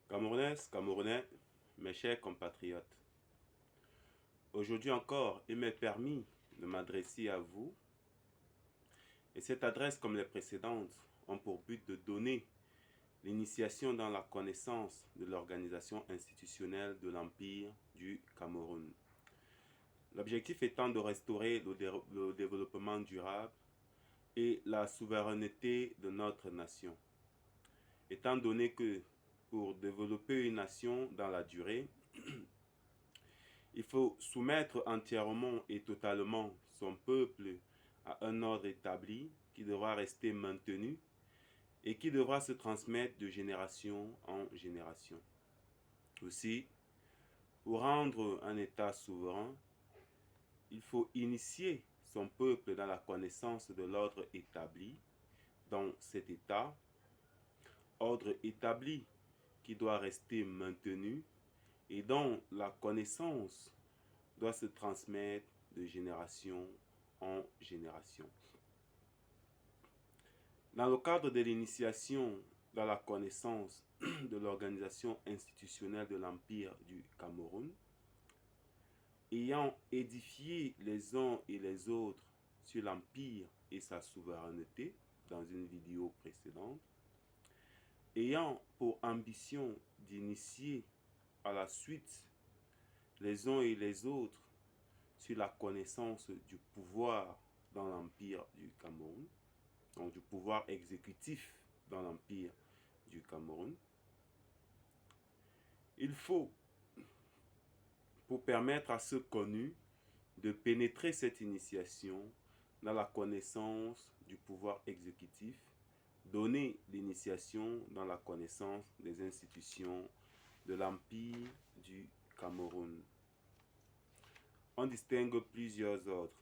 Camerounaises, Camerounais, mes chers compatriotes, aujourd'hui encore, il m'est permis de m'adresser à vous et cette adresse, comme les précédentes, ont pour but de donner l'initiation dans la connaissance de l'organisation institutionnelle de l'Empire du Cameroun. L'objectif étant de restaurer le développement durable et la souveraineté de notre nation. Étant donné que pour développer une nation dans la durée, il faut soumettre entièrement et totalement son peuple à un ordre établi qui devra rester maintenu et qui devra se transmettre de génération en génération. Aussi, pour rendre un État souverain, il faut initier son peuple dans la connaissance de l'ordre établi dans cet État, ordre établi qui doit rester maintenu et dont la connaissance doit se transmettre de génération en génération. Dans le cadre de l'initiation dans la connaissance de l'organisation institutionnelle de l'Empire du Cameroun, ayant édifié les uns et les autres sur l'Empire et sa souveraineté dans une vidéo précédente, ayant pour ambition d'initier à la suite les uns et les autres sur la connaissance du pouvoir dans l'Empire du Cameroun, donc du pouvoir exécutif dans l'Empire du Cameroun. Il faut, pour permettre à ceux connus de pénétrer cette initiation dans la connaissance du pouvoir exécutif, donner l'initiation dans la connaissance des institutions de l'Empire du Cameroun. On distingue plusieurs ordres.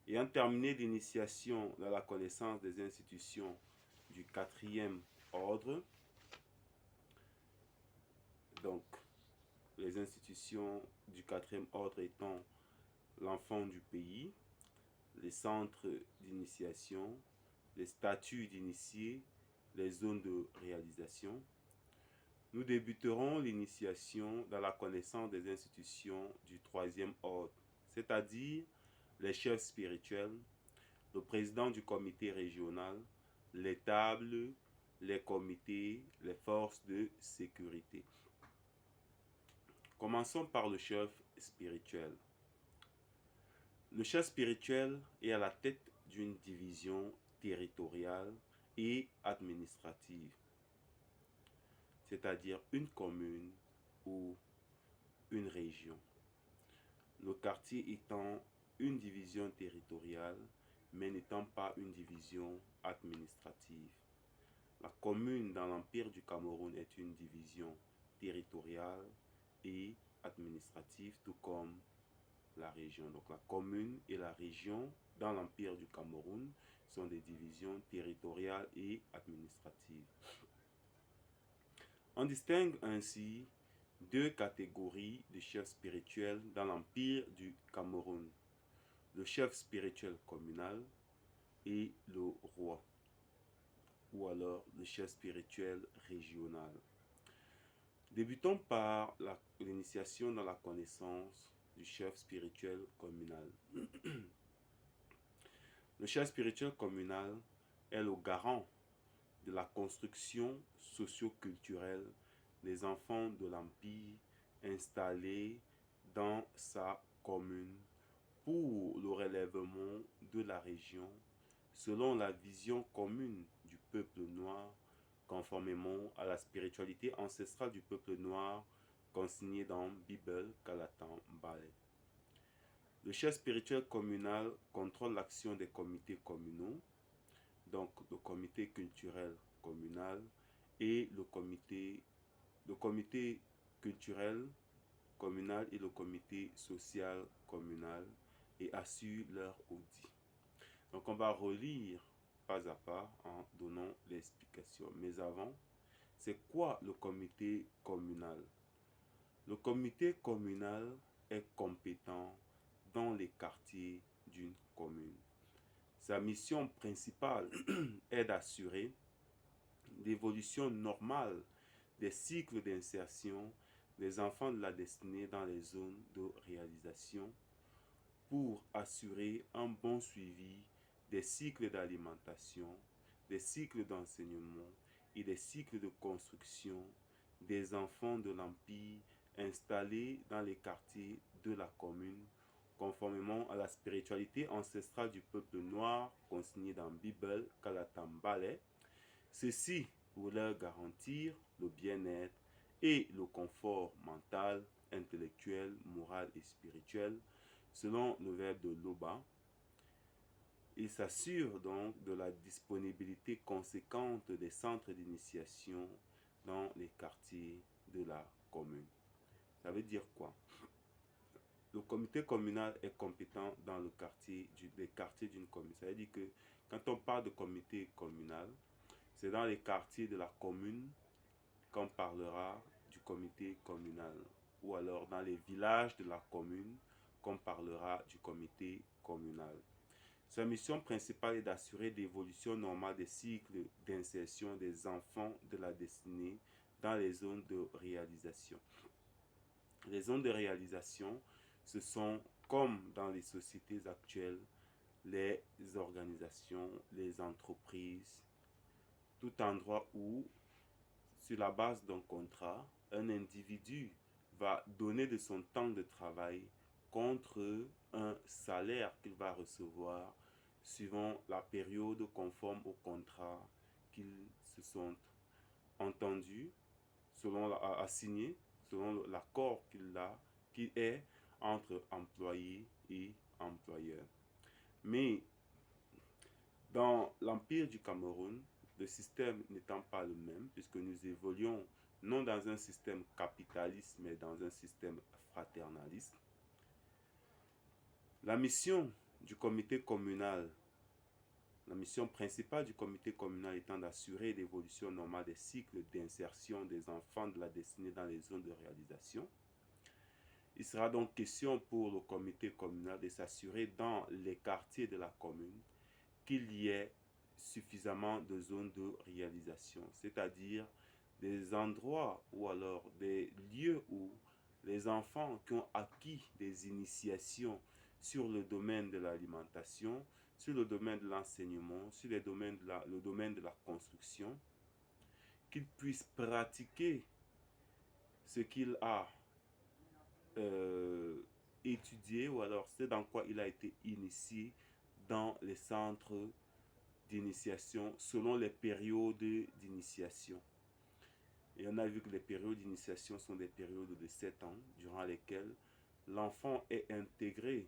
Ayant terminé l'initiation dans la connaissance des institutions du quatrième ordre, donc les institutions du quatrième ordre étant l'enfant du pays, les centres d'initiation, les statuts d'initiés, les zones de réalisation. Nous débuterons l'initiation dans la connaissance des institutions du troisième ordre, c'est-à-dire les chefs spirituels, le président du comité régional, les tables, les comités, les forces de sécurité. Commençons par le chef spirituel. Le chef spirituel est à la tête d'une division territoriale et administrative, c'est-à-dire une commune ou une région. Le quartier étant une division territoriale, mais n'étant pas une division administrative. La commune dans l'Empire du Cameroun est une division territoriale et administrative, tout comme la région. Donc la commune et la région dans l'Empire du Cameroun sont des divisions territoriales et administratives. On distingue ainsi deux catégories de chefs spirituels dans l'Empire du Cameroun. Le chef spirituel communal et le roi, ou alors le chef spirituel régional. Débutons par l'initiation dans la connaissance du chef spirituel communal. Le chef spirituel communal est le garant de la construction socio-culturelle des enfants de l'Empire installés dans sa commune pour le relèvement de la région selon la vision commune du peuple noir, conformément à la spiritualité ancestrale du peuple noir consignée dans Bible Kalatan Balé. Le chef spirituel communal contrôle l'action des comités communaux, donc le comité culturel communal et le comité culturel communal et le comité social communal et assure leur audit. Donc on va relire pas à pas en donnant l'explication. Mais avant, c'est quoi le comité communal? Le comité communal est compétent dans les quartiers d'une commune. Sa mission principale est d'assurer l'évolution normale des cycles d'insertion des enfants de la destinée dans les zones de réalisation pour assurer un bon suivi des cycles d'alimentation, des cycles d'enseignement et des cycles de construction des enfants de l'Empire installés dans les quartiers de la commune, conformément à la spiritualité ancestrale du peuple noir consignée dans la Bible Kalatambale, ceci pour leur garantir le bien-être et le confort mental, intellectuel, moral et spirituel, selon le verbe de Loba. Il s'assure donc de la disponibilité conséquente des centres d'initiation dans les quartiers de la commune. Ça veut dire quoi? Le comité communal est compétent dans les quartiers d'une commune. Ça veut dire que quand on parle de comité communal, c'est dans les quartiers de la commune qu'on parlera du comité communal. Ou alors dans les villages de la commune qu'on parlera du comité communal. Sa mission principale est d'assurer l'évolution normale des cycles d'insertion des enfants de la destinée dans les zones de réalisation. Les zones de réalisation, ce sont, comme dans les sociétés actuelles, les organisations, les entreprises, tout endroit où, sur la base d'un contrat, un individu va donner de son temps de travail contre un salaire qu'il va recevoir suivant la période conforme au contrat qu'ils se sont entendus, à signer, selon l'accord qui est entre employé et employeur. Mais dans l'Empire du Cameroun, le système n'étant pas le même, puisque nous évoluons non dans un système capitaliste, mais dans un système fraternaliste, la mission du comité communal, la mission principale du comité communal étant d'assurer l'évolution normale des cycles d'insertion des enfants de la destinée dans les zones de réalisation. Il sera donc question pour le comité communal de s'assurer dans les quartiers de la commune qu'il y ait suffisamment de zones de réalisation, c'est-à-dire des endroits ou alors des lieux où les enfants qui ont acquis des initiations sur le domaine de l'alimentation, sur le domaine de l'enseignement, sur le domaine de la construction, qu'ils puissent pratiquer ce qu'il a étudié ou alors c'est dans quoi il a été initié dans les centres d'initiation selon les périodes d'initiation. Et on a vu que les périodes d'initiation sont des périodes de 7 ans durant lesquelles l'enfant est intégré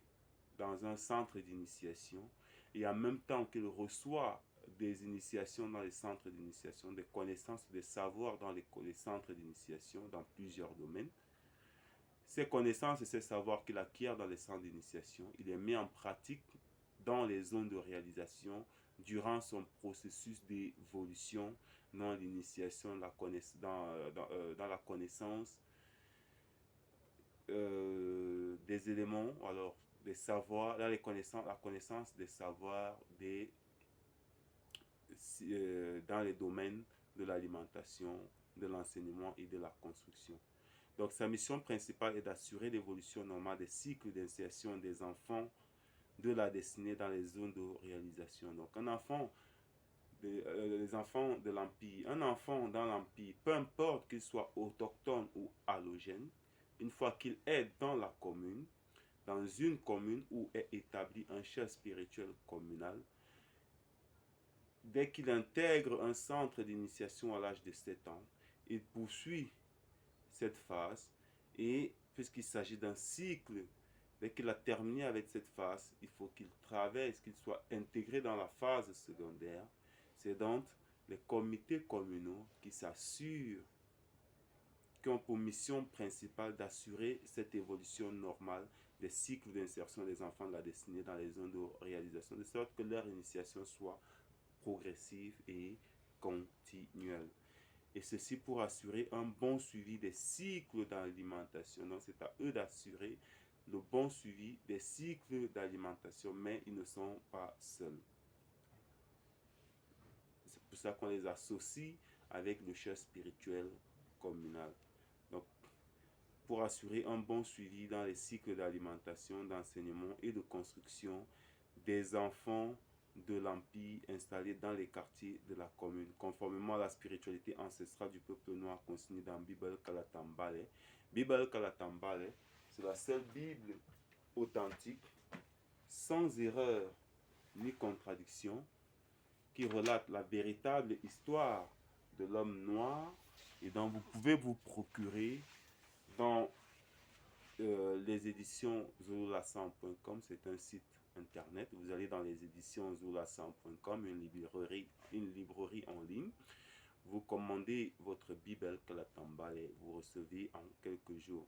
dans un centre d'initiation et en même temps qu'il reçoit des initiations dans les centres d'initiation, des connaissances, des savoirs dans les centres d'initiation dans plusieurs domaines. Ces connaissances et ces savoirs qu'il acquiert dans les centres d'initiation, il les met en pratique dans les zones de réalisation durant son processus d'évolution dans l'initiation, dans la connaissance des éléments, alors des savoirs, dans la connaissance des savoirs dans les domaines de l'alimentation, de l'enseignement et de la construction. Donc sa mission principale est d'assurer l'évolution normale des cycles d'insertion des enfants de la destinée dans les zones de réalisation. Donc les enfants de l'Empire, un enfant dans l'Empire, peu importe qu'il soit autochtone ou allogène, une fois qu'il est dans la commune, dans une commune où est établi un chef spirituel communal, dès qu'il intègre un centre d'initiation à l'âge de 7 ans, il poursuit cette phase et puisqu'il s'agit d'un cycle, dès qu'il a terminé avec cette phase, il faut qu'il traverse, qu'il soit intégré dans la phase secondaire. C'est donc les comités communaux qui s'assurent, qui ont pour mission principale d'assurer cette évolution normale des cycles d'insertion des enfants de la destinée dans les zones de réalisation, de sorte que leur initiation soit progressive et continuelle. Et ceci pour assurer un bon suivi des cycles d'alimentation. Donc c'est à eux d'assurer le bon suivi des cycles d'alimentation, mais ils ne sont pas seuls. C'est pour ça qu'on les associe avec le chef spirituel communal. Donc, pour assurer un bon suivi dans les cycles d'alimentation, d'enseignement et de construction des enfants de l'Empire installés dans les quartiers de la commune, conformément à la spiritualité ancestrale du peuple noir consignée dans Bible Kalatambale. Bible Kalatambale, c'est la seule Bible authentique, sans erreur ni contradiction, qui relate la véritable histoire de l'homme noir et dont vous pouvez vous procurer dans les éditions zoulassan.com. C'est un site internet. Vous allez dans les éditions zoulassan.com, une librairie en ligne. Vous commandez votre Bible Kalatambale et vous recevez en quelques jours.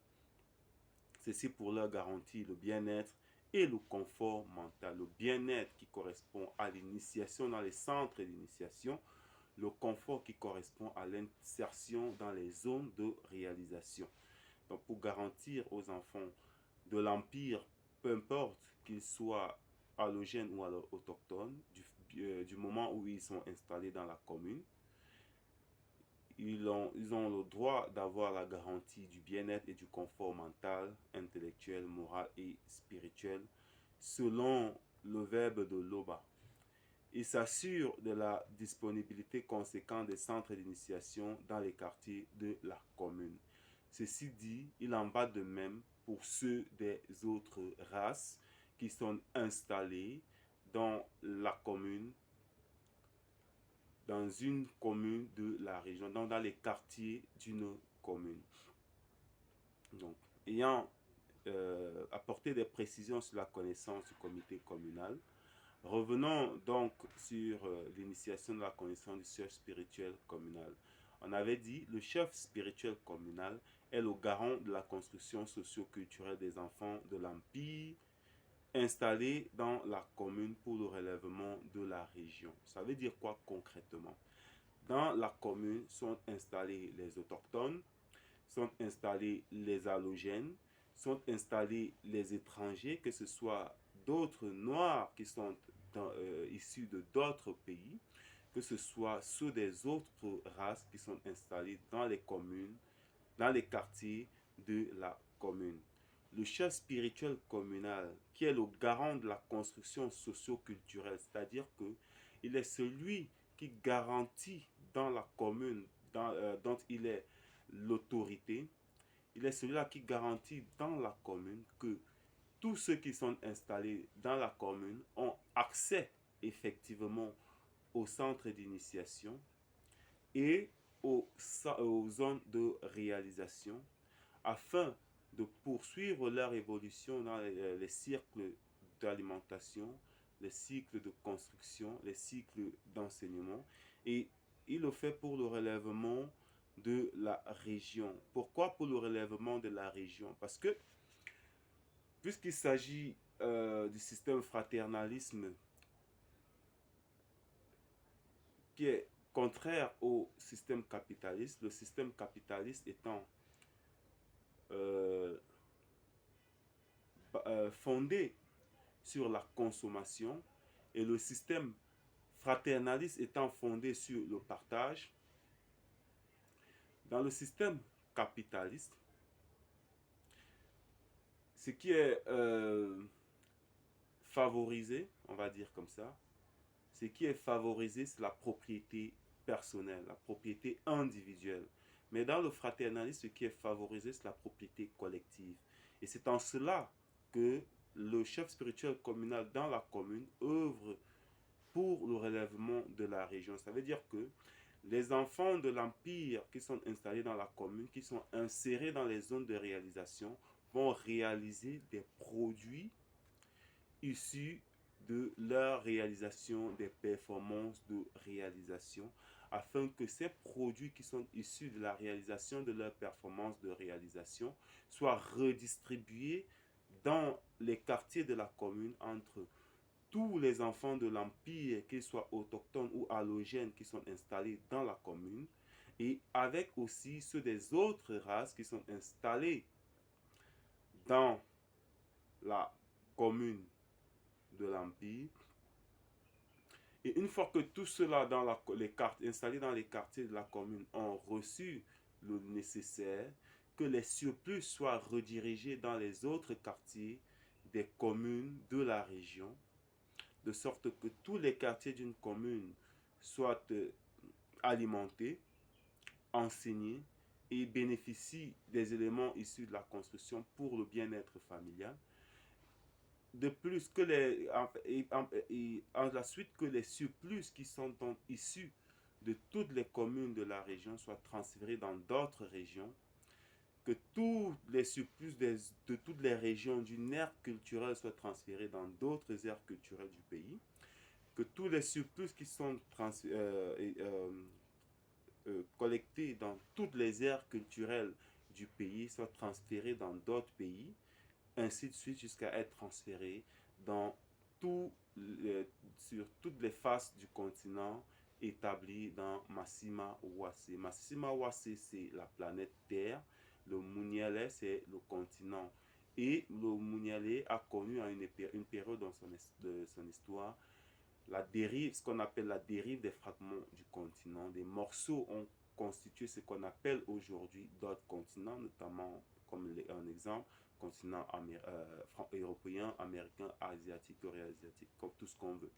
Ceci pour leur garantir le bien-être et le confort mental. Le bien-être qui correspond à l'initiation dans les centres d'initiation, le confort qui correspond à l'insertion dans les zones de réalisation. Donc pour garantir aux enfants de l'Empire, peu importe qu'ils soient allogènes ou alors autochtones, du moment où ils sont installés dans la commune, ils ont le droit d'avoir la garantie du bien-être et du confort mental, intellectuel, moral et spirituel, selon le verbe de Loba. Il s'assure de la disponibilité conséquente des centres d'initiation dans les quartiers de la commune. Ceci dit, il en va de même pour ceux des autres races qui sont installés dans la commune, dans une commune de la région, donc dans les quartiers d'une commune. Donc, ayant apporté des précisions sur la connaissance du comité communal, revenons donc sur l'initiation de la connaissance du chef spirituel communal. On avait dit, le chef spirituel communal est le garant de la construction socio-culturelle des enfants de l'Empire installés dans la commune pour le relèvement de la région. Ça veut dire quoi concrètement? Dans la commune sont installés les autochtones, sont installés les allogènes, sont installés les étrangers, que ce soit d'autres noirs qui sont issus de d'autres pays, que ce soit ceux des autres races qui sont installés dans les communes, dans les quartiers de la commune. Le chef spirituel communal, qui est le garant de la construction socio-culturelle, c'est-à-dire qu'il est celui qui garantit dans la commune dont il est l'autorité, il est celui-là qui garantit dans la commune que tous ceux qui sont installés dans la commune ont accès effectivement aux centres d'initiation et aux zones de réalisation afin de poursuivre leur évolution dans les cycles d'alimentation, les cycles de construction, les cycles d'enseignement. Et il le fait pour le relèvement de la région. Pourquoi pour le relèvement de la région? Parce que puisqu'il s'agit du système fraternalisme qui est contraire au système capitaliste, le système capitaliste étant fondé sur la consommation et le système fraternaliste étant fondé sur le partage. Dans le système capitaliste, ce qui est favorisé, on va dire comme ça, ce qui est favorisé, c'est la propriété personnelle, la propriété individuelle. Mais dans le fraternalisme, ce qui est favorisé, c'est la propriété collective. Et c'est en cela que le chef spirituel communal dans la commune œuvre pour le relèvement de la région. Ça veut dire que les enfants de l'Empire qui sont installés dans la commune, qui sont insérés dans les zones de réalisation, vont réaliser des produits issus de leur réalisation, des performances de réalisation, afin que ces produits qui sont issus de la réalisation de leurs performances de réalisation soient redistribués dans les quartiers de la commune entre tous les enfants de l'Empire, qu'ils soient autochtones ou allogènes, qui sont installés dans la commune, et avec aussi ceux des autres races qui sont installés dans la commune de l'Empire. Et une fois que tout cela installés dans les quartiers de la commune ont reçu le nécessaire, que les surplus soient redirigés dans les autres quartiers des communes de la région, de sorte que tous les quartiers d'une commune soient alimentés, enseignés et bénéficient des éléments issus de la construction pour le bien-être familial. De plus, que la suite, que les surplus qui sont donc issus de toutes les communes de la région soient transférés dans d'autres régions, que tous les surplus de toutes les régions d'une aire culturelle soient transférés dans d'autres aires culturelles du pays, que tous les surplus qui sont collectés dans toutes les aires culturelles du pays soient transférés dans d'autres pays, ainsi de suite jusqu'à être transférés dans sur toutes les faces du continent établi dans Massima Ouassé. Massima Ouassé, c'est la planète Terre. Le Mounialé, c'est le continent. Et le Mounialé a connu à une période dans de son histoire la dérive, ce qu'on appelle la dérive des fragments du continent. Des morceaux ont constitué ce qu'on appelle aujourd'hui d'autres continents, notamment, comme un exemple, continent européen, américain, asiatique, eurasiatique, comme tout ce qu'on veut.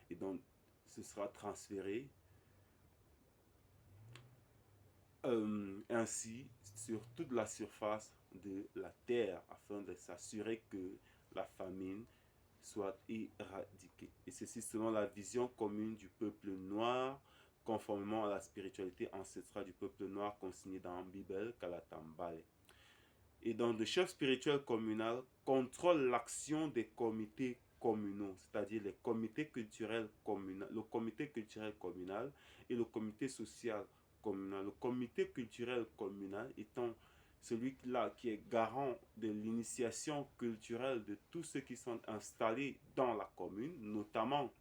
Et donc, ce sera transféré ainsi sur toute la surface de la terre afin de s'assurer que la famine soit éradiquée. Et ceci selon la vision commune du peuple noir, conformément à la spiritualité ancestrale du peuple noir consignée dans la Bible Kalatambale. Et donc, le chef spirituel communal contrôle l'action des comités communaux, c'est-à-dire les comités culturels communaux, le comité culturel communal et le comité social communal. Le comité culturel communal étant celui-là qui est garant de l'initiation culturelle de tous ceux qui sont installés dans la commune, notamment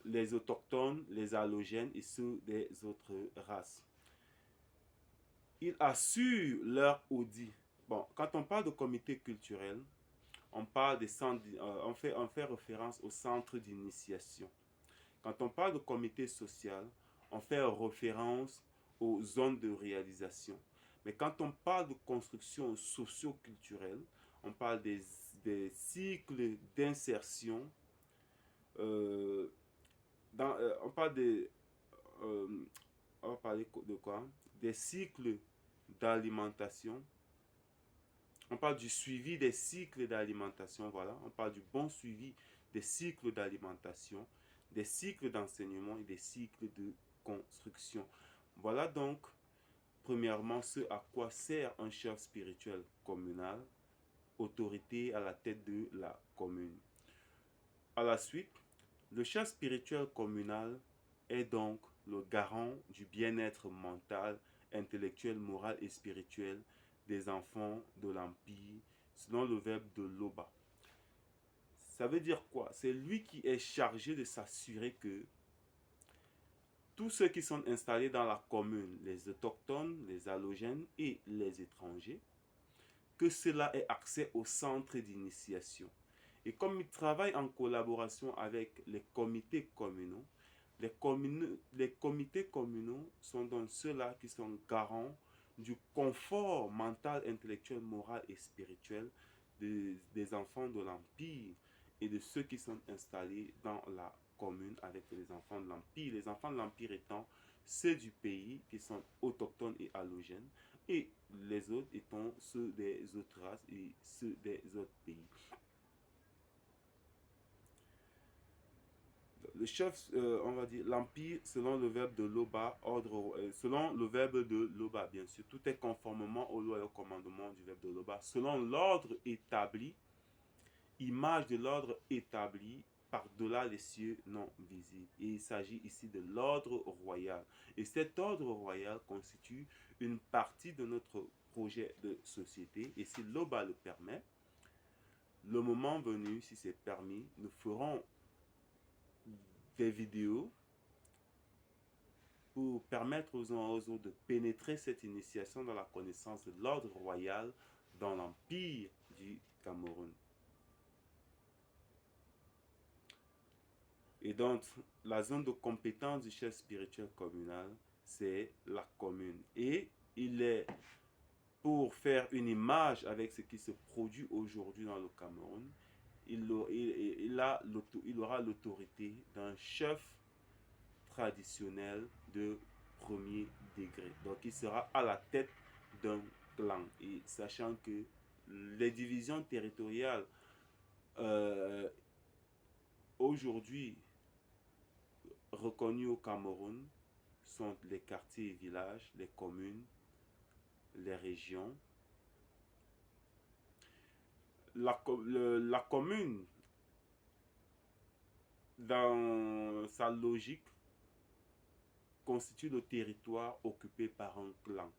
les autochtones, les allogènes et ceux des autres races. Ils assurent leur audit. Bon, quand on parle de comité culturel, on parle des centres, on fait référence au centre d'initiation. Quand on parle de comité social, on fait référence aux zones de réalisation. Mais quand on parle de construction socio-culturelle, on parle des cycles d'insertion. On parle on va parler de quoi? Des cycles d'alimentation. On parle du suivi des cycles d'alimentation, voilà. On parle du bon suivi des cycles d'alimentation, des cycles d'enseignement et des cycles de construction. Voilà donc, premièrement, ce à quoi sert un chef spirituel communal, autorité à la tête de la commune. À la suite, le chef spirituel communal est donc le garant du bien-être mental, intellectuel, moral et spirituel des enfants de l'Empire, selon le verbe de Loba. Ça veut dire quoi? C'est lui qui est chargé de s'assurer que tous ceux qui sont installés dans la commune, les autochtones, les allogènes et les étrangers, que cela ait accès au centre d'initiation. Et comme il travaille en collaboration avec les comités communaux, les comités communaux sont donc ceux-là qui sont garants du confort mental, intellectuel, moral et spirituel des enfants de l'Empire et de ceux qui sont installés dans la commune avec les enfants de l'Empire. Les enfants de l'Empire étant ceux du pays qui sont autochtones et allogènes, et les autres étant ceux des autres races et ceux des autres pays. Le chef, on va dire, l'empire, selon le verbe de Loba, selon le verbe de Loba, bien sûr, tout est conformément aux lois et aux commandements du verbe de Loba, selon l'ordre établi, image de l'ordre établi par-delà les cieux non visibles. Et il s'agit ici de l'ordre royal. Et cet ordre royal constitue une partie de notre projet de société. Et si Loba le permet, le moment venu, si c'est permis, nous ferons des vidéos pour permettre aux uns aux autres de pénétrer cette initiation dans la connaissance de l'ordre royal dans l'empire du Cameroun. Et donc, la zone de compétence du chef spirituel communal, c'est la commune. Et il est pour faire une image avec ce qui se produit aujourd'hui dans le Cameroun. Il aura l'autorité d'un chef traditionnel de premier degré. Donc il sera à la tête d'un clan. Et sachant que les divisions territoriales aujourd'hui reconnues au Cameroun sont les quartiers et villages, les communes, les régions. La commune, dans sa logique, constitue le territoire occupé par un clan.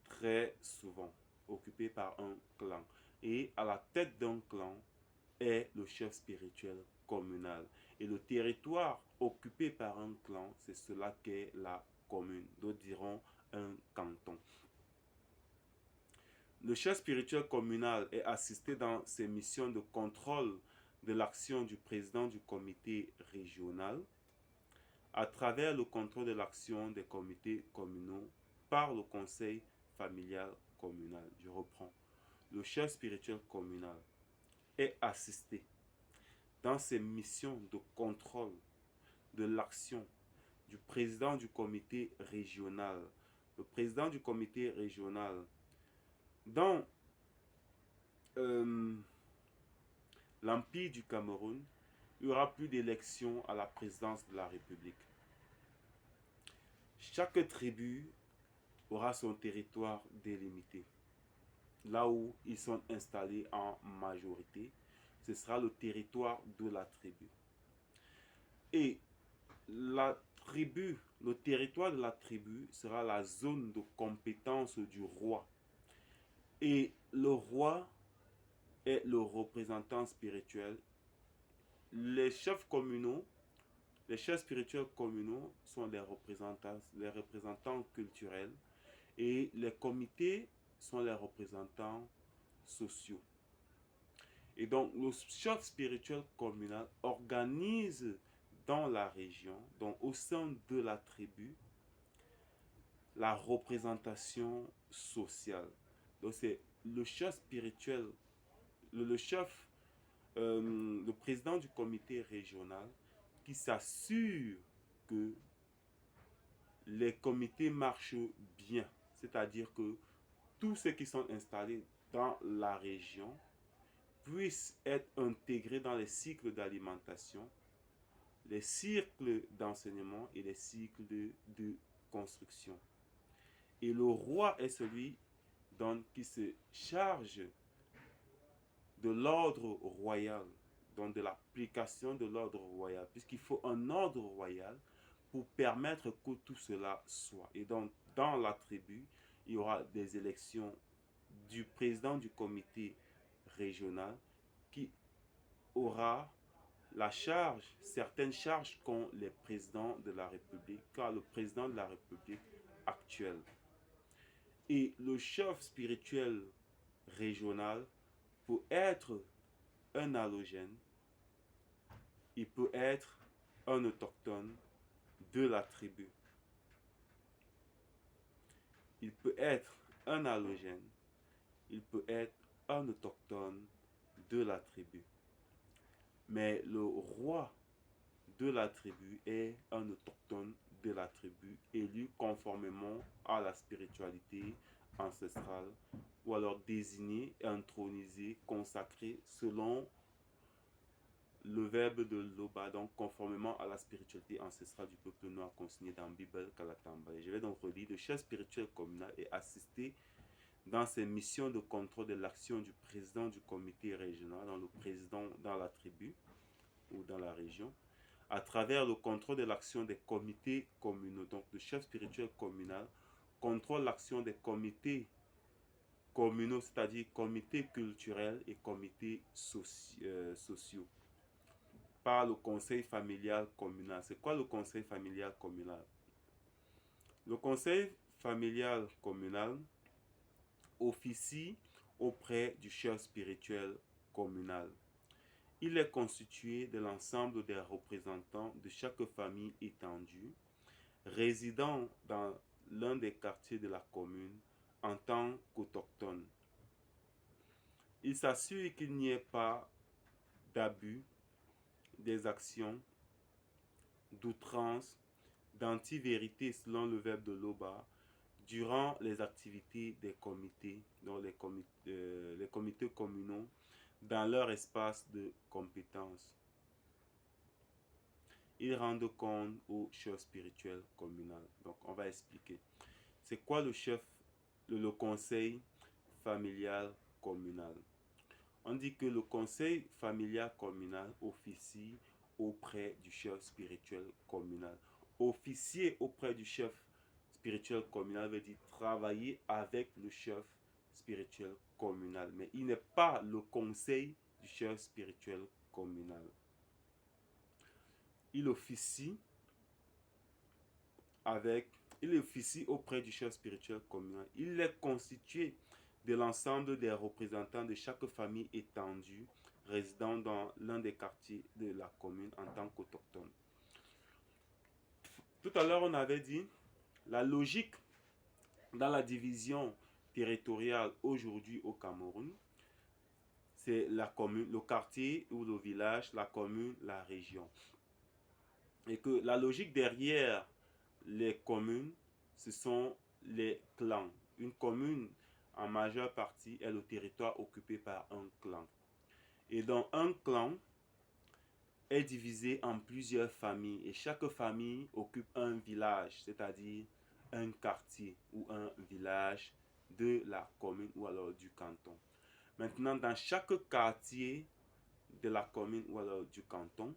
Très souvent occupé par un clan. Et à la tête d'un clan est le chef spirituel communal. Et le territoire occupé par un clan, c'est cela qu'est la commune. D'autres diront un canton. Le chef spirituel communal est assisté dans ses missions de contrôle de l'action du président du comité régional à travers le contrôle de l'action des comités communaux par le conseil familial communal. Je reprends. Le chef spirituel communal est assisté dans ses missions de contrôle de l'action du président du comité régional. Le président du comité régional, dans l'Empire du Cameroun, il n'y aura plus d'élection à la présidence de la République. Chaque tribu aura son territoire délimité. Là où ils sont installés en majorité, ce sera le territoire de la tribu. Et le territoire de la tribu sera la zone de compétence du roi. Et le roi est le représentant spirituel. Les chefs communaux, les chefs spirituels communaux sont les représentants culturels et les comités sont les représentants sociaux. Et donc, le chef spirituel communal organise dans la région, donc au sein de la tribu, la représentation sociale. Donc, c'est le chef spirituel, le président du comité régional qui s'assure que les comités marchent bien. C'est-à-dire que tous ceux qui sont installés dans la région puissent être intégrés dans les cycles d'alimentation, les cycles d'enseignement et les cycles de construction. Et le roi est celui qui se charge de l'ordre royal, donc de l'application de l'ordre royal, puisqu'il faut un ordre royal pour permettre que tout cela soit. Et donc, dans la tribu, il y aura des élections du président du comité régional qui aura la charge, certaines charges qu'ont les présidents de la République, car le président de la République actuel. Et le chef spirituel régional peut être un allogène, il peut être un autochtone de la tribu. Il peut être un allogène, il peut être un autochtone de la tribu. Mais le roi de la tribu est un autochtone de la tribu, élu conformément à la spiritualité ancestrale, ou alors désigné, intronisé, consacré selon le verbe de Loba, donc conformément à la spiritualité ancestrale du peuple noir consigné dans Bible Kalatamba. Et je vais donc relire: le chef spirituel communal est assisté dans ses missions de contrôle de l'action du président du comité régional, dans le président dans la tribu ou dans la région, à travers le contrôle de l'action des comités communaux. Donc le chef spirituel communal contrôle l'action des comités communaux, c'est-à-dire comités culturels et comités sociaux, par le conseil familial communal. C'est quoi le conseil familial communal? Le conseil familial communal officie auprès du chef spirituel communal. Il est constitué de l'ensemble des représentants de chaque famille étendue, résidant dans l'un des quartiers de la commune en tant qu'autochtone. Il s'assure qu'il n'y ait pas d'abus, d'exactions, d'outrance, d'anti-vérité selon le verbe de Loba durant les activités des comités, donc les comités communaux, dans leur espace de compétence. Ils rendent compte au chef spirituel communal. Donc, on va expliquer. C'est quoi le conseil familial communal? On dit que le conseil familial communal officie auprès du chef spirituel communal. Officier auprès du chef spirituel communal veut dire travailler avec le chef spirituel communal. Mais il n'est pas le conseil du chef spirituel communal. Il officie auprès du chef spirituel communal. Il est constitué de l'ensemble des représentants de chaque famille étendue résidant dans l'un des quartiers de la commune en tant qu'autochtone. Tout à l'heure, on avait dit la logique dans la division territoriale aujourd'hui au Cameroun, c'est la commune, le quartier ou le village, la commune, la région. Et que la logique derrière les communes, ce sont les clans. Une commune, en majeure partie, est le territoire occupé par un clan. Et donc, un clan est divisé en plusieurs familles. Et chaque famille occupe un village, c'est-à-dire un quartier ou un village de la commune ou alors du canton. Maintenant, dans chaque quartier de la commune ou alors du canton,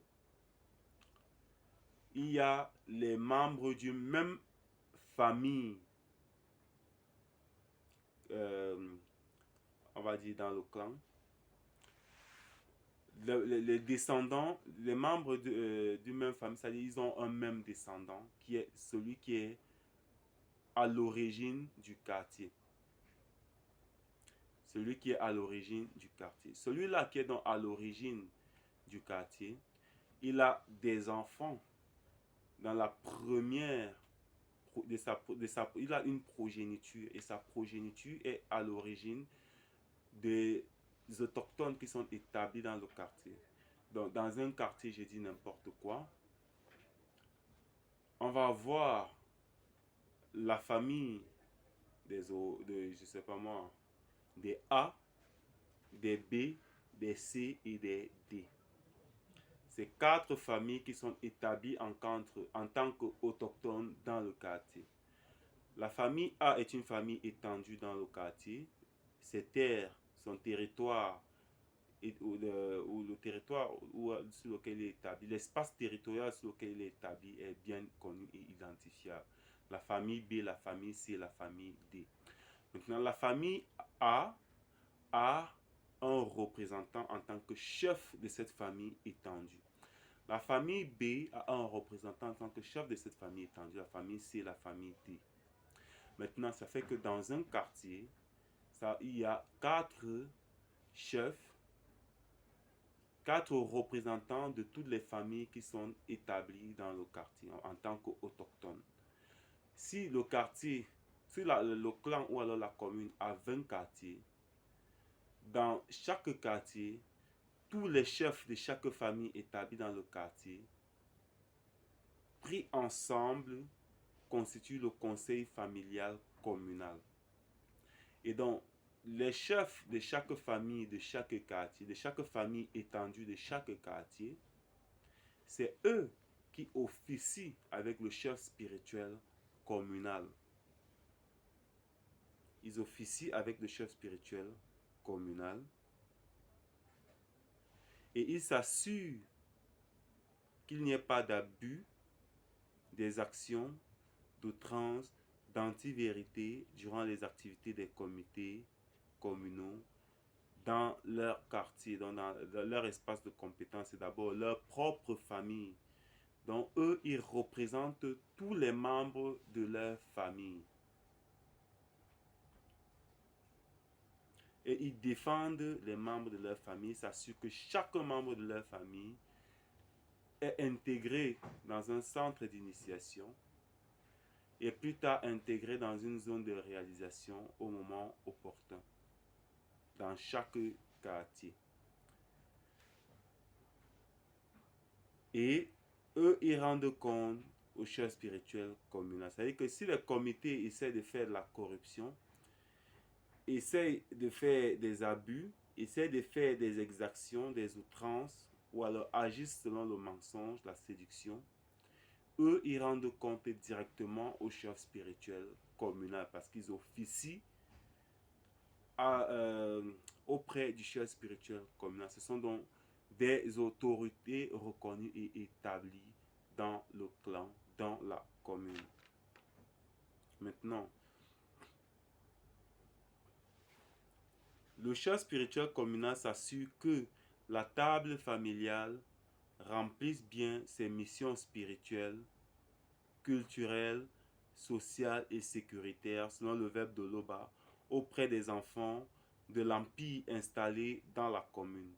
il y a les membres d'une même famille, on va dire dans le clan. Les descendants, les membres d'une même famille, c'est-à-dire ils ont un même descendant qui est celui qui est à l'origine du quartier. Celui qui est à l'origine du quartier. Celui-là qui est donc à l'origine du quartier, il a des enfants dans la première il a une progéniture et sa progéniture est à l'origine des autochtones qui sont établis dans le quartier. Donc dans un quartier, j'ai dit n'importe quoi, on va voir la famille je sais pas moi, des A, des B, des C et des D. C'est 4 familles qui sont établies en tant qu'autochtones dans le quartier. La famille A est une famille étendue dans le quartier. Ses terres, son territoire, ou le territoire sur lequel il est établi, l'espace territorial sur lequel il est établi est bien connu et identifiable. La famille B, la famille C, la famille D. Maintenant, la famille A a un représentant en tant que chef de cette famille étendue. La famille B a un représentant en tant que chef de cette famille étendue. La famille C, la famille D. Maintenant, ça fait que dans un quartier, il y a 4 chefs, 4 représentants de toutes les familles qui sont établies dans le quartier en tant qu'autochtones. Si le quartier, si le clan ou alors la commune a 20 quartiers, dans chaque quartier, tous les chefs de chaque famille établie dans le quartier, pris ensemble, constituent le conseil familial communal. Et donc, les chefs de chaque famille, de chaque quartier, de chaque famille étendue de chaque quartier, c'est eux qui officient avec le chef spirituel communal. Ils officient avec le chef spirituel communal et ils s'assurent qu'il n'y ait pas d'abus, des actions, d'outrance, d'anti-vérité durant les activités des comités communaux dans leur quartier, dans leur espace de compétence et d'abord leur propre famille. Donc eux, ils représentent tous les membres de leur famille. Et ils défendent les membres de leur famille, s'assurent que chaque membre de leur famille est intégré dans un centre d'initiation et plus tard intégrés dans une zone de réalisation au moment opportun, dans chaque quartier. Et eux, ils rendent compte aux chefs spirituels communaux. C'est-à-dire que si le comité essaie de faire de la corruption, essaie de faire des abus, essaie de faire des exactions, des outrances, ou alors agissent selon le mensonge, la séduction, eux, ils rendent compte directement aux chefs spirituels communaux parce qu'ils officient à, auprès du chef spirituel communal. Ce sont donc des autorités reconnues et établies dans le clan, dans la commune. Maintenant, le chef spirituel communal s'assure que la table familiale remplisse bien ses missions spirituelles, culturelles, sociales et sécuritaires, selon le verbe de Loba, auprès des enfants de l'empire installé dans la commune,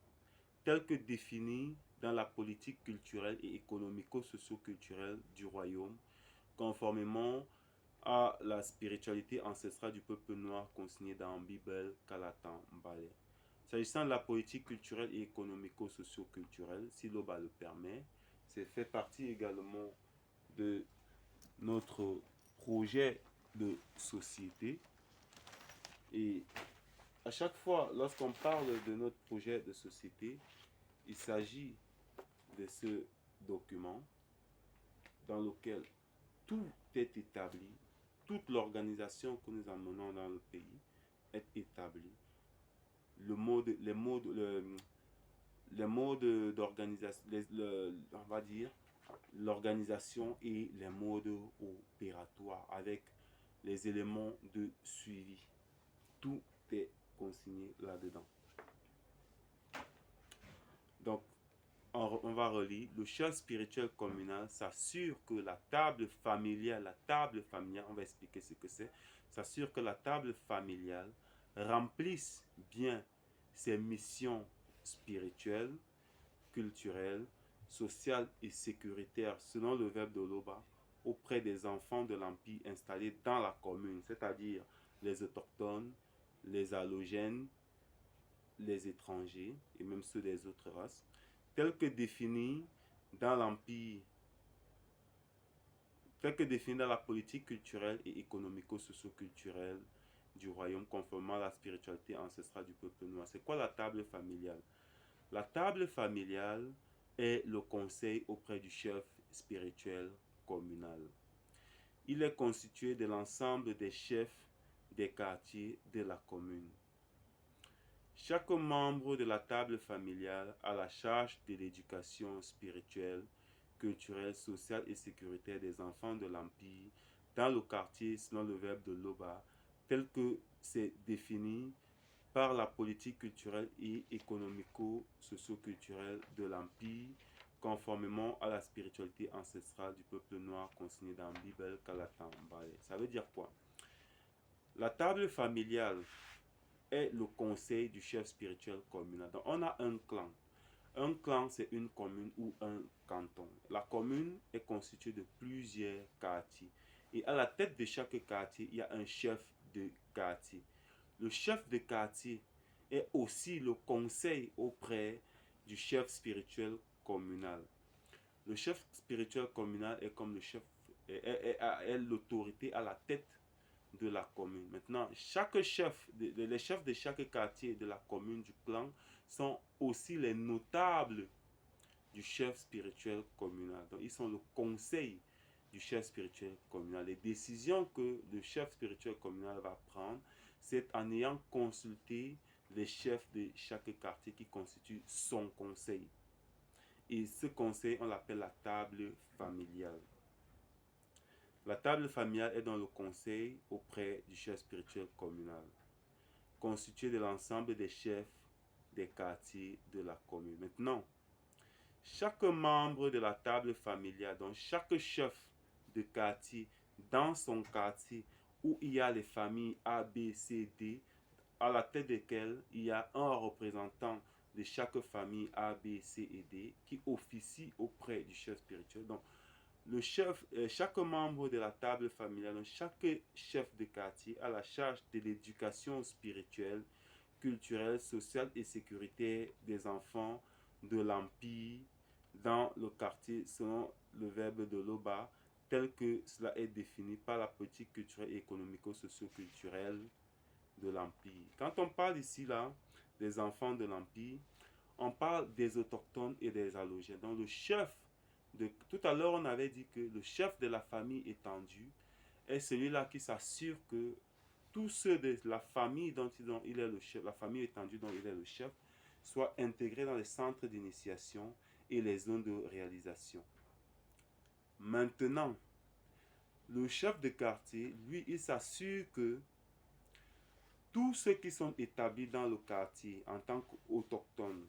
tel que défini dans la politique culturelle et économico-socio-culturelle du royaume, conformément à la spiritualité ancestrale du peuple noir consignée dans Bible Kalatan Mbale. S'agissant de la politique culturelle et économico-socio-culturelle, si l'OBA le permet, c'est fait partie également de notre projet de société. Et à chaque fois, lorsqu'on parle de notre projet de société, il s'agit de ce document dans lequel tout est établi, toute l'organisation que nous emmenons dans le pays est établie. Les modes d'organisation, on va dire, l'organisation et les modes opératoires avec les éléments de suivi. Tout est consigné là-dedans. Donc, on va relire. Le chef spirituel communal s'assure que la table familiale, on va expliquer ce que c'est, s'assure que la table familiale remplisse bien ses missions spirituelles, culturelles, sociales et sécuritaires, selon le verbe de Loba, auprès des enfants de l'Empire installés dans la commune, c'est-à-dire les autochtones, les allogènes, les étrangers et même ceux des autres races, tels que définis dans l'Empire, tels que définis dans la politique culturelle et économico-socio-culturelle du royaume, conformément à la spiritualité ancestrale du peuple noir. C'est quoi la table familiale? La table familiale est le conseil auprès du chef spirituel communal. Il est constitué de l'ensemble des chefs des quartiers de la commune. Chaque membre de la table familiale a la charge de l'éducation spirituelle, culturelle, sociale et sécuritaire des enfants de l'Empire dans le quartier selon le verbe de Loba, tel que c'est défini par la politique culturelle et économico-socio-culturelle de l'Empire, conformément à la spiritualité ancestrale du peuple noir consignée dans Bible Kalatan Mbale. Ça veut dire quoi? La table familiale est le conseil du chef spirituel communal. Donc on a un clan. Un clan, c'est une commune ou un canton. La commune est constituée de plusieurs quartiers. Et à la tête de chaque quartier, il y a un chef de quartier. Le chef de quartier est aussi le conseil auprès du chef spirituel communal. Le chef spirituel communal est comme le chef, est l'autorité à la tête de la commune. Maintenant, chaque chef, les chefs de chaque quartier de la commune, du clan, sont aussi les notables du chef spirituel communal. Donc, ils sont le conseil du chef spirituel communal. Les décisions que le chef spirituel communal va prendre, c'est en ayant consulté les chefs de chaque quartier qui constituent son conseil. Et ce conseil, on l'appelle la table familiale. La table familiale est dans le conseil auprès du chef spirituel communal, constitué de l'ensemble des chefs des quartiers de la commune. Maintenant, chaque membre de la table familiale, donc chaque chef de quartier dans son quartier où il y a les familles A, B, C, D, à la tête desquelles il y a un représentant de chaque famille A, B, C et D qui officie auprès du chef spirituel. Donc, chaque membre de la table familiale, donc chaque chef de quartier a la charge de l'éducation spirituelle, culturelle, sociale et sécuritaire des enfants de l'Empire dans le quartier selon le verbe de Loba, tel que cela est défini par la politique culturelle et économico-socio-culturelle de l'Empire. Quand on parle ici là des enfants de l'Empire, on parle des autochtones et des allogènes. Donc le chef tout à l'heure on avait dit que le chef de la famille étendue est celui-là qui s'assure que tous ceux de la famille dont il est le chef, la famille étendue dont il est le chef, soient intégrés dans les centres d'initiation et les zones de réalisation. Maintenant, le chef de quartier, lui, il s'assure que tous ceux qui sont établis dans le quartier en tant qu'autochtones,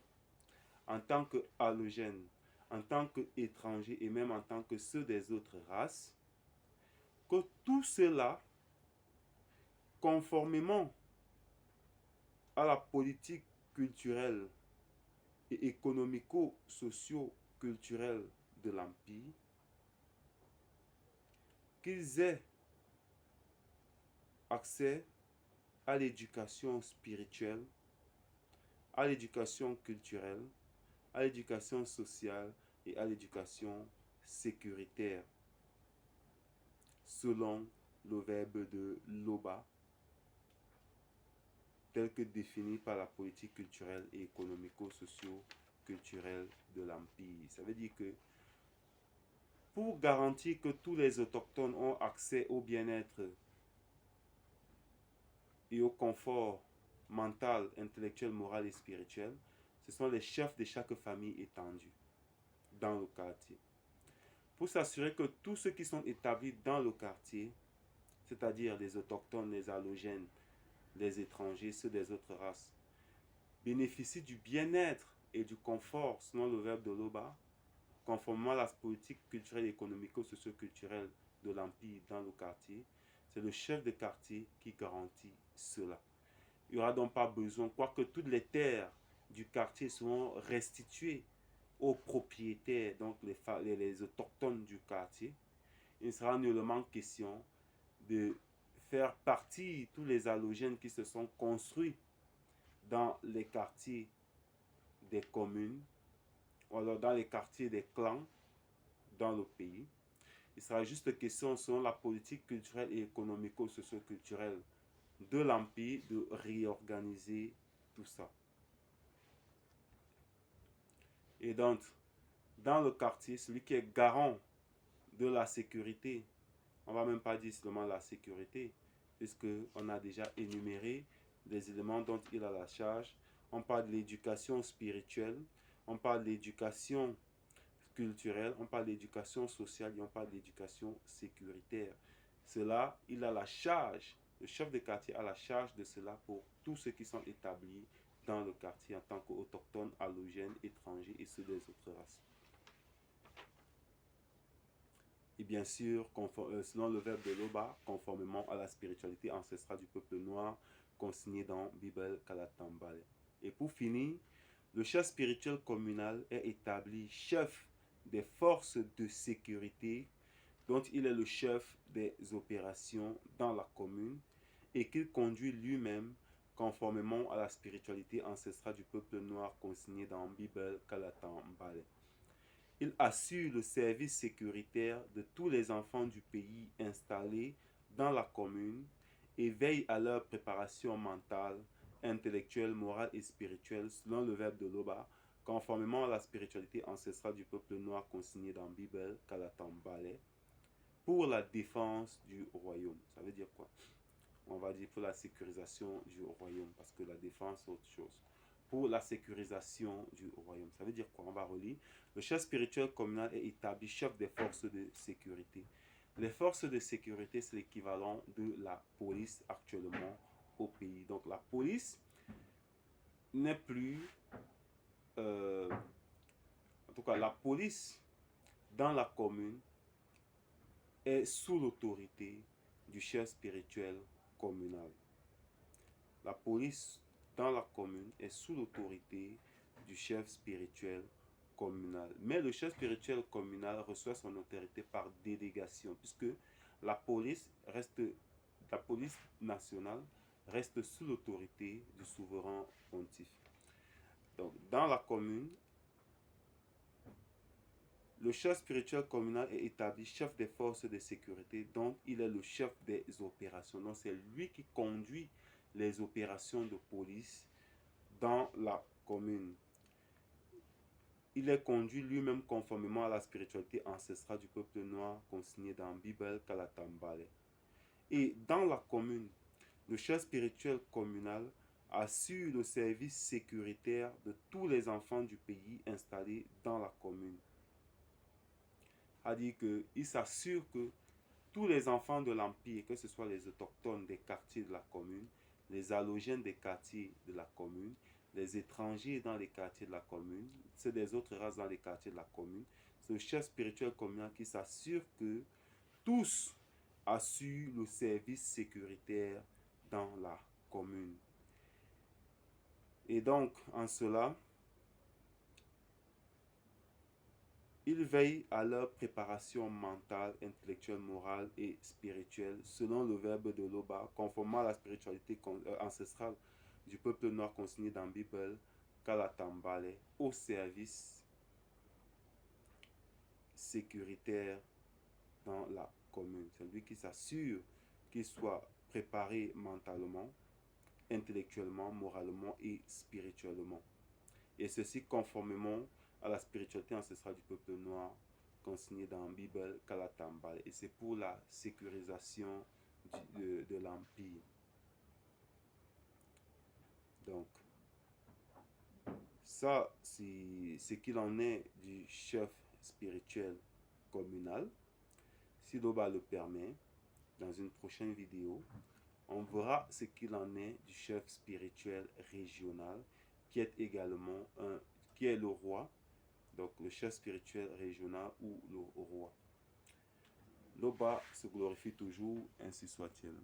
en tant qu'allogènes, en tant qu'étrangers et même en tant que ceux des autres races, que tout cela, conformément à la politique culturelle et économico-socio-culturelle de l'Empire, qu'ils aient accès à l'éducation spirituelle, à l'éducation culturelle, à l'éducation sociale et à l'éducation sécuritaire, selon le verbe de Loba, tel que défini par la politique culturelle et économico-socio-culturelle de l'Empire. Ça veut dire que pour garantir que tous les autochtones ont accès au bien-être et au confort mental, intellectuel, moral et spirituel, ce sont les chefs de chaque famille étendue dans le quartier. Pour s'assurer que tous ceux qui sont établis dans le quartier, c'est-à-dire les autochtones, les allogènes, les étrangers, ceux des autres races, bénéficient du bien-être et du confort, selon le verbe de Loba, conformément à la politique culturelle et économico-socio-culturelle de l'Empire dans le quartier, c'est le chef de quartier qui garantit cela. Il n'y aura donc pas besoin, quoique toutes les terres du quartier seront restituées aux propriétaires, donc les autochtones du quartier, il ne sera nullement question de faire partir tous les allogènes qui se sont construits dans les quartiers des communes, ou alors dans les quartiers des clans dans le pays. Il sera juste question, selon la politique culturelle et économico-socio-culturelle de l'Empire, de réorganiser tout ça. Et donc, dans le quartier, celui qui est garant de la sécurité, on ne va même pas dire seulement la sécurité, puisqu'on a déjà énuméré les éléments dont il a la charge. On parle de l'éducation spirituelle, on parle de l'éducation culturelle, on parle d'éducation sociale et on parle d'éducation sécuritaire. Cela, il a la charge, le chef de quartier a la charge de cela pour tous ceux qui sont établis dans le quartier en tant qu'autochtones, allogènes, étrangers et ceux des autres races. Et bien sûr, selon le verbe de Loba, conformément à la spiritualité ancestrale du peuple noir, consigné dans Bible Kalatambale. Et pour finir, le chef spirituel communal est établi chef des forces de sécurité dont il est le chef des opérations dans la commune et qu'il conduit lui-même conformément à la spiritualité ancestrale du peuple noir consignée dans Bible Kalatambale. Il assure le service sécuritaire de tous les enfants du pays installés dans la commune et veille à leur préparation mentale, intellectuelle, morale et spirituelle selon le verbe de Loba, conformément à la spiritualité ancestrale du peuple noir consignée dans Bible Kalatambale, pour la défense du royaume. Ça veut dire quoi? On va dire pour la sécurisation du royaume, parce que la défense c'est autre chose. Pour la sécurisation du royaume. Ça veut dire quoi? On va relire. Le chef spirituel communal est établi chef des forces de sécurité. Les forces de sécurité, c'est l'équivalent de la police actuellement au pays. Donc la police n'est plus... en tout cas, la police dans la commune est sous l'autorité du chef spirituel communal. La police dans la commune est sous l'autorité du chef spirituel communal. Mais le chef spirituel communal reçoit son autorité par délégation, puisque la police nationale reste sous l'autorité du souverain pontife. Donc, dans la commune, le chef spirituel communal est établi chef des forces de sécurité, donc il est le chef des opérations. Donc, c'est lui qui conduit les opérations de police dans la commune. Il est conduit lui-même conformément à la spiritualité ancestrale du peuple noir consignée dans Bible Kalatambale. Et dans la commune, le chef spirituel communal assure le service sécuritaire de tous les enfants du pays installés dans la commune. C'est-à-dire qu'il s'assure que tous les enfants de l'Empire, que ce soit les autochtones des quartiers de la commune, les allogènes des quartiers de la commune, les étrangers dans les quartiers de la commune, c'est des autres races dans les quartiers de la commune, c'est le chef spirituel communal qui s'assure que tous assurent le service sécuritaire dans la commune. Et donc, en cela, il veille à leur préparation mentale, intellectuelle, morale et spirituelle, selon le verbe de Loba, conformément à la spiritualité ancestrale du peuple noir consigné dans la Bible, Kalatambale, au service sécuritaire dans la commune. C'est lui qui s'assure qu'il soit préparé mentalement, intellectuellement, moralement et spirituellement. Et ceci conformément à la spiritualité ancestrale du peuple noir consignée dans la Bible Kalatambale. Et c'est pour la sécurisation de l'Empire. Donc, ça, c'est ce qu'il en est du chef spirituel communal. Si Loba le permet, dans une prochaine vidéo, on verra ce qu'il en est du chef spirituel régional, qui est également qui est le roi, donc le chef spirituel régional ou le roi. Loba se glorifie toujours, ainsi soit-il.